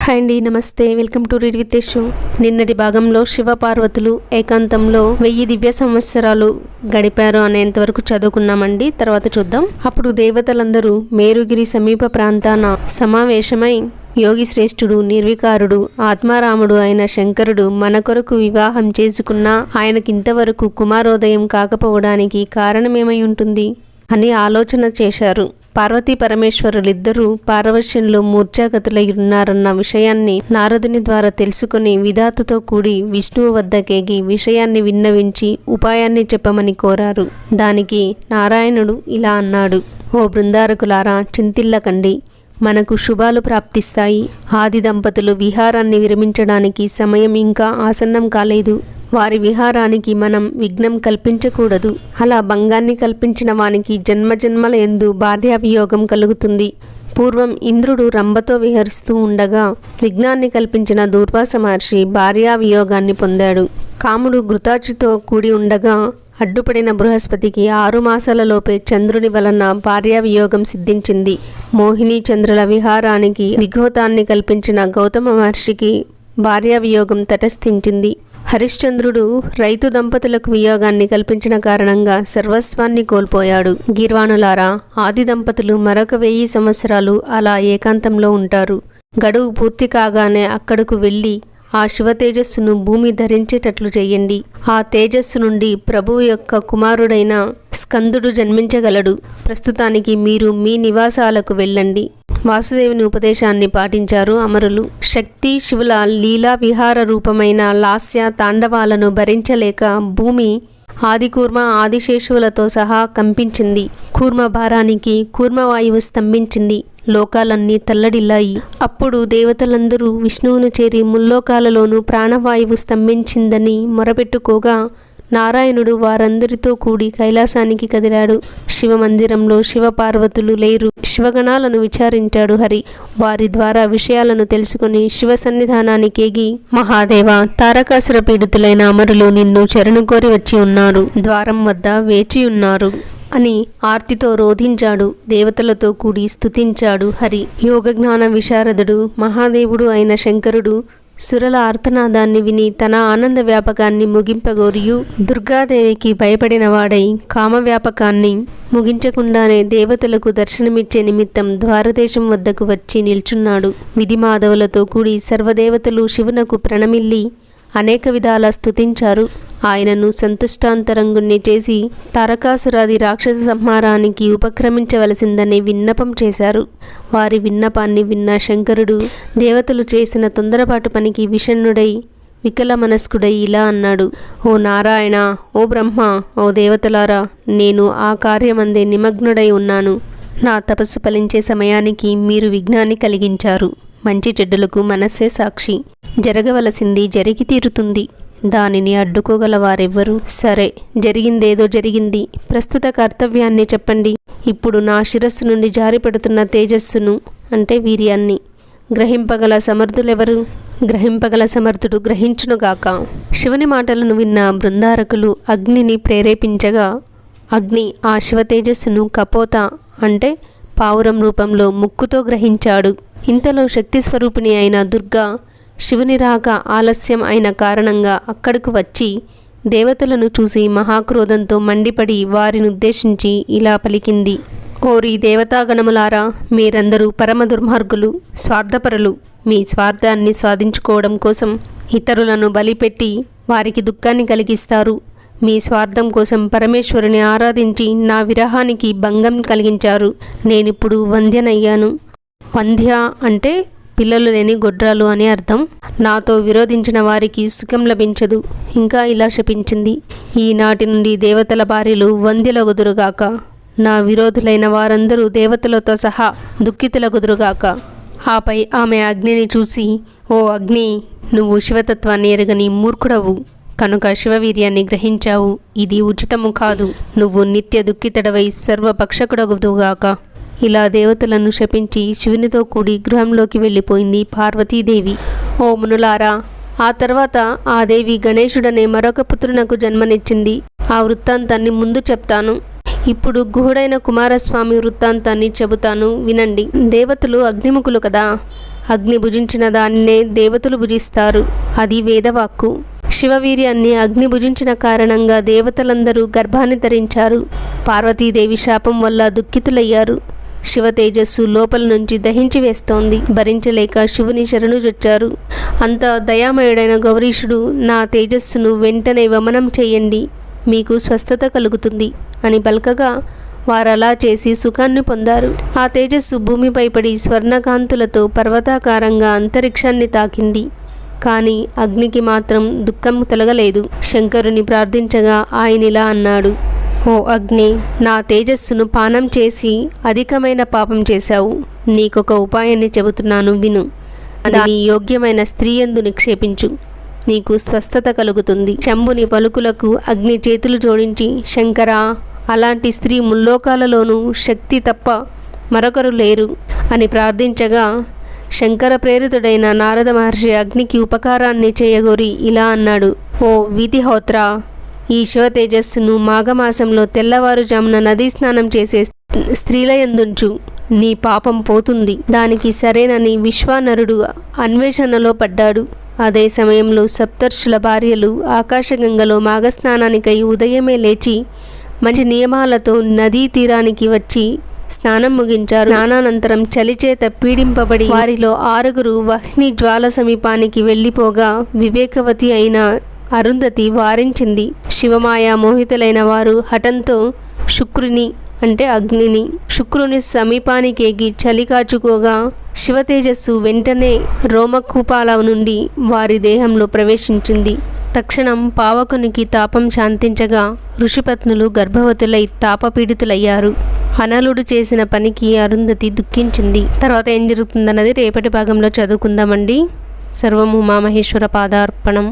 Hi అండి, నమస్తే. Welcome to read with Yashu. నిన్నటి భాగంలో శివ పార్వతులు ఏకాంతంలో 1000 దివ్య సంవత్సరాలు గడిపారు అనేంతవరకు చదువుకున్నామండి. తర్వాత చూద్దాం. అప్పుడు దేవతలందరూ మేరుగిరి సమీప ప్రాంతాన సమావేశమై యోగి శ్రేష్ఠుడు, నిర్వికారుడు, ఆత్మారాముడు అయిన శంకరుడు మన కొరకు వివాహం చేసుకున్నా ఆయనకింతవరకు కుమారోదయం కాకపోవడానికి కారణమేమై ఉంటుంది అని ఆలోచన చేశారు. పార్వతీ పరమేశ్వరులిద్దరూ పారవశ్యంలో మూర్ఛాగతులై ఉన్నారన్న విషయాన్ని నారదుని ద్వారా తెలుసుకుని విధాతతో కూడి విష్ణువు వద్దకేగి విషయాన్ని విన్నవించి ఉపాయాన్ని చెప్పమని కోరారు. దానికి నారాయణుడు ఇలా అన్నాడు: ఓ బృందారకులారా, చింతిల్లకండి, మనకు శుభాలు ప్రాప్తిస్తాయి. ఆది దంపతులు విహారాన్ని విరమించడానికి సమయం ఇంకా ఆసన్నం కాలేదు. వారి విహారానికి మనం విఘ్నం కల్పించకూడదు. అలా భంగాన్ని కల్పించిన వానికి జన్మజన్మల యందు భార్యావియోగం కలుగుతుంది. పూర్వం ఇంద్రుడు రంభతో విహరిస్తూ ఉండగా విఘ్నాన్ని కల్పించిన దూర్వాస మహర్షి భార్యావియోగాన్ని పొందాడు. కాముడు ఘృతాచుతో కూడి ఉండగా అడ్డుపడిన బృహస్పతికి 6 మాసాలలోపే చంద్రుని వలన భార్యావియోగం సిద్ధించింది. మోహిని చంద్రుల విహారానికి విఘోతాన్ని కల్పించిన గౌతమ మహర్షికి భార్యావియోగం తటస్థించింది. హరిశ్చంద్రుడు రైతు దంపతులకు వియోగాన్ని కల్పించిన కారణంగా సర్వస్వాన్ని కోల్పోయాడు. గీర్వాణులారా, ఆది దంపతులు మరొక 1000 సంవత్సరాలు అలా ఏకాంతంలో ఉంటారు. గడువు పూర్తి కాగానే అక్కడకు వెళ్ళి ఆ శివ తేజస్సును భూమి ధరించేటట్లు చేయండి. ఆ తేజస్సు నుండి ప్రభువు యొక్క కుమారుడైన స్కందుడు జన్మించగలడు. ప్రస్తుతానికి మీరు మీ నివాసాలకు వెళ్ళండి. వాసుదేవుని ఉపదేశాన్ని పాటించారు అమరులు. శక్తి శివుల లీలా విహార రూపమైన లాస్య తాండవాలను భరించలేక భూమి ఆదికూర్మ ఆదిశేషువులతో సహా కంపించింది. కూర్మ భారానికి కూర్మవాయువు స్తంభించింది. లోకాలన్నీ తల్లడిల్లాయి. అప్పుడు దేవతలందరూ విష్ణువును చేరి ముల్లోకాలలోనూ ప్రాణవాయువు స్తంభించిందని మొరపెట్టుకోగా నారాయణుడు వారందరితో కూడి కైలాసానికి కదిలాడు. శివమందిరంలో శివపార్వతులు లేరు. శివగణాలను విచారించాడు హరి. వారి ద్వారా విషయాలను తెలుసుకుని శివ సన్నిధానానికేగి, మహాదేవ, తారకాసుర పీడితులైన అమరులు నిన్ను శరణు కోరి వచ్చి ఉన్నారు, ద్వారం వద్ద వేచి ఉన్నారు అని ఆర్తితో రోధించాడు. దేవతలతో కూడి స్తుతించాడు హరి. యోగజ్ఞాన విశారదుడు మహాదేవుడు అయిన శంకరుడు సురల ఆర్తనాదాన్ని విని తన ఆనంద వ్యాపకాన్ని ముగింపగోరియు దుర్గాదేవికి భయపడిన వాడై కామవ్యాపకాన్ని ముగించకుండానే దేవతలకు దర్శనమిచ్చే నిమిత్తం ద్వారదేశం వద్దకు వచ్చి నిల్చున్నాడు. విధిమాధవులతో కూడి సర్వదేవతలు శివునకు ప్రణమిల్లి అనేక విధాల స్తుతించారు. ఆయనను సంతుష్టాంతరంగుణ్ణి చేసి తారకాసురాది రాక్షస సంహారానికి ఉపక్రమించవలసిందని విన్నపం చేశారు. వారి విన్నపాన్ని విన్న శంకరుడు దేవతలు చేసిన తొందరపాటు పనికి విషణ్ణుడై వికల మనస్కుడై ఇలా అన్నాడు: ఓ నారాయణ, ఓ బ్రహ్మ, ఓ దేవతలారా, నేను ఆ కార్యమందే నిమగ్నుడై ఉన్నాను. నా తపస్సు ఫలించే సమయానికి మీరు విఘ్నాన్ని కలిగించారు. మంచి చెడ్డలకు మనస్సే సాక్షి. జరగవలసింది జరిగి తీరుతుంది. దానిని అడ్డుకోగల వారెవ్వరు? సరే, జరిగిందేదో జరిగింది. ప్రస్తుత కర్తవ్యాన్ని చెప్పండి. ఇప్పుడు నా శిరస్సు నుండి జారిపడుతున్న తేజస్సును, అంటే వీర్యాన్ని, గ్రహింపగల సమర్థులెవరు? గ్రహింపగల సమర్థుడు గ్రహించునుగాక. శివుని మాటలను విన్న బృందారకులు అగ్నిని ప్రేరేపించగా అగ్ని ఆ శివ తేజస్సును కపోత, అంటే పావురం రూపంలో ముక్కుతో గ్రహించాడు. ఇంతలో శక్తి స్వరూపిణి అయిన దుర్గా శివుని రాక ఆలస్యం అయిన కారణంగా అక్కడకు వచ్చి దేవతలను చూసి మహాక్రోధంతో మండిపడి వారినుద్దేశించి ఇలా పలికింది: ఓరి దేవతాగణములారా, మీరందరూ పరమ దుర్మార్గులు, స్వార్థపరులు. మీ స్వార్థాన్ని సాధించుకోవడం కోసం ఇతరులను బలిపెట్టి వారికి దుఃఖాన్ని కలిగిస్తారు. మీ స్వార్థం కోసం పరమేశ్వరుని ఆరాధించి నా విరహానికి భంగం కలిగించారు. నేనిప్పుడు వంధ్యనయ్యాను. వంధ్య అంటే పిల్లలు లేని గొడ్రాలు అని అర్థం. నాతో విరోధించిన వారికి సుఖం లభించదు. ఇంకా ఇలా శపించింది: ఈనాటి నుండి దేవతల భార్యలు వంధ్యలగుదురుగాక. నా విరోధులైన వారందరూ దేవతలతో సహా దుఃఖితులగుదురుగాక. ఆపై ఆమె అగ్నిని చూసి, ఓ అగ్ని, నువ్వు శివతత్వాన్ని ఎరగని మూర్ఖుడవు కనుక శివవీర్యాన్ని గ్రహించావు. ఇది ఉచితము కాదు. నువ్వు నిత్య దుఃఖితుడవై సర్వపక్షకుడగుదుగాక. ఇలా దేవతలను శపించి శివునితో కూడి గృహంలోకి వెళ్ళిపోయింది పార్వతీదేవి. ఓ మునులారా, ఆ తర్వాత ఆ దేవి గణేశుడనే మరొక పుత్రునకు జన్మనిచ్చింది. ఆ వృత్తాంతాన్ని ముందు చెప్తాను. ఇప్పుడు గుహుడైన కుమారస్వామి వృత్తాంతాన్ని చెబుతాను, వినండి. దేవతలు అగ్నిముఖులు కదా. అగ్ని భుజించిన దానినే దేవతలు భుజిస్తారు. అది వేదవాక్కు. శివవీర్యాన్ని అగ్ని భుజించిన కారణంగా దేవతలందరూ గర్భాన్ని ధరించారు. పార్వతీదేవి శాపం వల్ల దుఃఖితులయ్యారు. శివ తేజస్సు లోపల నుంచి దహించి వేస్తోంది. భరించలేక శివుని శరణుజొచ్చారు. అంత దయామయుడైన గౌరీశుడు, నా తేజస్సును వెంటనే వమనం చేయండి, మీకు స్వస్థత కలుగుతుంది అని పలకగా వారలా చేసి సుఖాన్ని పొందారు. ఆ తేజస్సు భూమిపై పడి స్వర్ణకాంతులతో పర్వతాకారంగా అంతరిక్షాన్ని తాకింది. కానీ అగ్నికి మాత్రం దుఃఖం తొలగలేదు. శంకరుని ప్రార్థించగా ఆయనిలా అన్నాడు, ఓ అగ్ని, నా తేజస్సును పానం చేసి అధికమైన పాపం చేశావు. నీకొక ఉపాయాన్ని చెబుతున్నాను, విను. దాని యోగ్యమైన స్త్రీ యందు నిక్షేపించు, నీకు స్వస్థత కలుగుతుంది. శంభుని పలుకులకు అగ్ని చేతులు జోడించి, శంకరా, అలాంటి స్త్రీ ముల్లోకాలలోనూ శక్తి తప్ప మరొకరు లేరు అని ప్రార్థించగా శంకర ప్రేరితుడైన నారద మహర్షి అగ్నికి ఉపకారాన్ని చేయగోరి ఇలా అన్నాడు, ఓ వీతిహోత్ర, ఈ శివ తేజస్సును మాఘమాసంలో తెల్లవారుజామున నదీ స్నానం చేసే స్త్రీల యందుంచు, నీ పాపం పోతుంది. దానికి సరేనని విశ్వానరుడు అన్వేషణలో పడ్డాడు. అదే సమయంలో సప్తర్షుల భార్యలు ఆకాశగంగలో మాఘస్నానానికై ఉదయమే లేచి మంచి నియమాలతో నదీ తీరానికి వచ్చి స్నానం ముగించారు. స్నానానంతరం చలిచేత పీడింపబడి వారిలో 6 వహ్ని జ్వాల సమీపానికి వెళ్ళిపోగా వివేకవతి అయిన అరుంధతి వారించింది. శివమాయ మోహితులైన వారు హఠంతో శుక్రుని అంటే అగ్నిని శుక్రుని సమీపానికేగి చలి కాచుకోగా శివతేజస్సు వెంటనే రోమకూపాల నుండి వారి దేహంలో ప్రవేశించింది. తక్షణం పావకునికి తాపం శాంతించగా ఋషిపత్నులు గర్భవతులై తాపపీడితులయ్యారు. అనలుడు చేసిన పనికి అరుంధతి దుఃఖించింది. తర్వాత ఏం జరుగుతుందన్నది రేపటి భాగంలో చదువుకుందామండి. సర్వము ఉమామహేశ్వర పాదార్పణం.